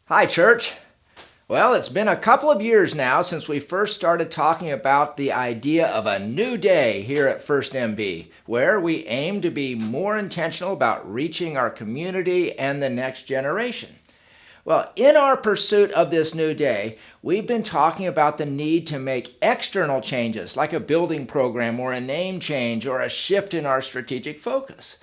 Hi, church. Well, it's been a couple of years now since we first started talking about the idea of a new day here at First MB, where we aim to be more intentional about reaching our community and the next generation. Well, in our pursuit of this new day, we've been talking about the need to make external changes, like a building program or a name change or a shift in our strategic focus.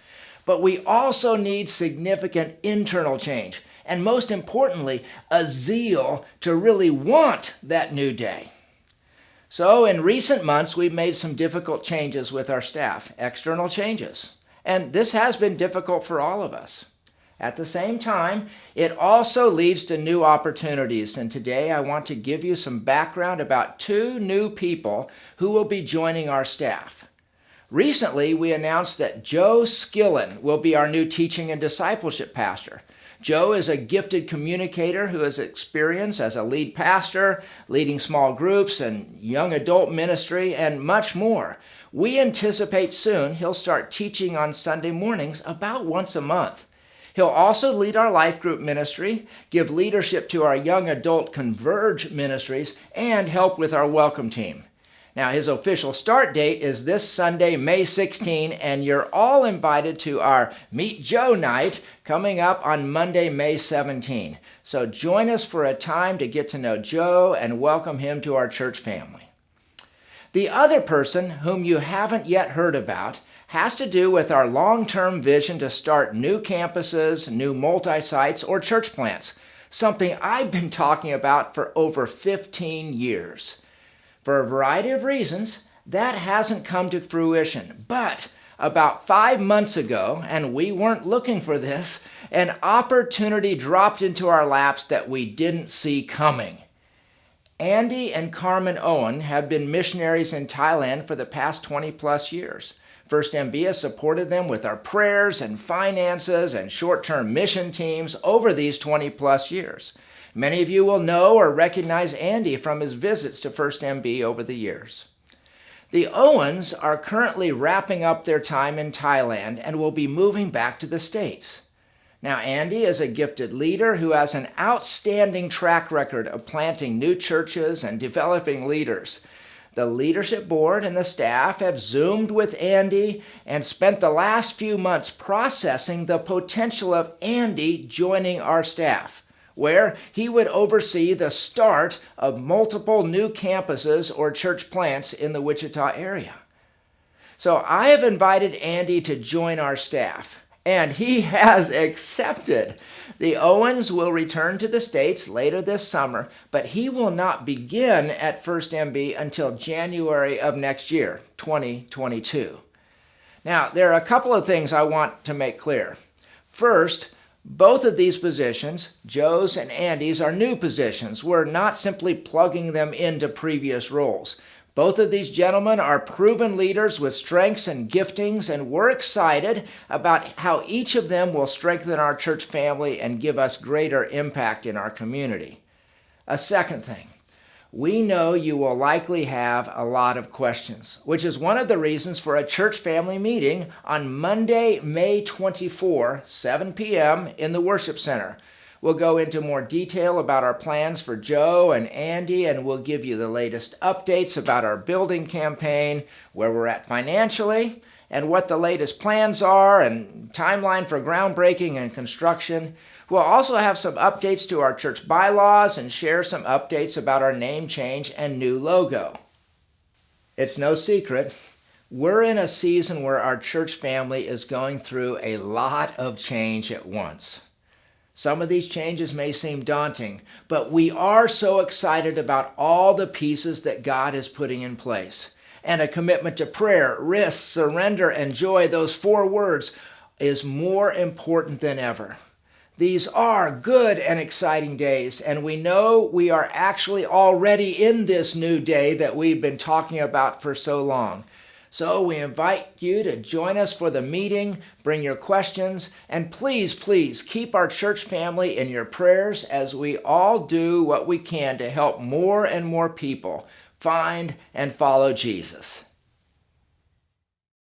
But we also need significant internal change, and most importantly, a zeal to really want that new day. So in recent months, we've made some difficult changes with our staff, external changes. And this has been difficult for all of us. At the same time, it also leads to new opportunities. And today I want to give you some background about two new people who will be joining our staff. Recently, we announced that Joe Skillen will be our new teaching and discipleship pastor. Joe is a gifted communicator who has experience as a lead pastor, leading small groups and young adult ministry, and much more. We anticipate soon he'll start teaching on Sunday mornings about once a month. He'll also lead our life group ministry, give leadership to our young adult Converge ministries, and help with our welcome team. Now, his official start date is this Sunday, May 16, and you're all invited to our Meet Joe night coming up on Monday, May 17. So join us for a time to get to know Joe and welcome him to our church family. The other person whom you haven't yet heard about has to do with our long-term vision to start new campuses, new multi-sites, or church plants, something I've been talking about for over 15 years. For a variety of reasons, that hasn't come to fruition. But about 5 months ago, and we weren't looking for this, an opportunity dropped into our laps that we didn't see coming. Andy and Carmen Owen have been missionaries in Thailand for the past 20 plus years. First MB has supported them with our prayers and finances and short-term mission teams over these 20 plus years. Many of you will know or recognize Andy from his visits to First MB over the years. The Owens are currently wrapping up their time in Thailand and will be moving back to the States. Now, Andy is a gifted leader who has an outstanding track record of planting new churches and developing leaders. The leadership board and the staff have Zoomed with Andy and spent the last few months processing the potential of Andy joining our staff, where he would oversee the start of multiple new campuses or church plants in the Wichita area. So I have invited Andy to join our staff, and he has accepted. The Owens will return to the States later this summer, but he will not begin at First MB until January of next year, 2022. Now, there are a couple of things I want to make clear. First, both of these positions, Joe's and Andy's, are new positions. We're not simply plugging them into previous roles. Both of these gentlemen are proven leaders with strengths and giftings, and we're excited about how each of them will strengthen our church family and give us greater impact in our community. A second thing, we know you will likely have a lot of questions, which is one of the reasons for a church family meeting on Monday, May 24, 7 p.m. in the Worship Center. We'll go into more detail about our plans for Joe and Andy, and we'll give you the latest updates about our building campaign, where we're at financially, and what the latest plans are, and timeline for groundbreaking and construction. We'll also have some updates to our church bylaws and share some updates about our name change and new logo. It's no secret, we're in a season where our church family is going through a lot of change at once. Some of these changes may seem daunting, but we are so excited about all the pieces that God is putting in place. And a commitment to prayer, risk, surrender, and joy, those 4 words, is more important than ever. These are good and exciting days, and we know we are actually already in this new day that we've been talking about for so long. So we invite you to join us for the meeting, bring your questions, and please keep our church family in your prayers as we all do what we can to help more and more people find and follow Jesus.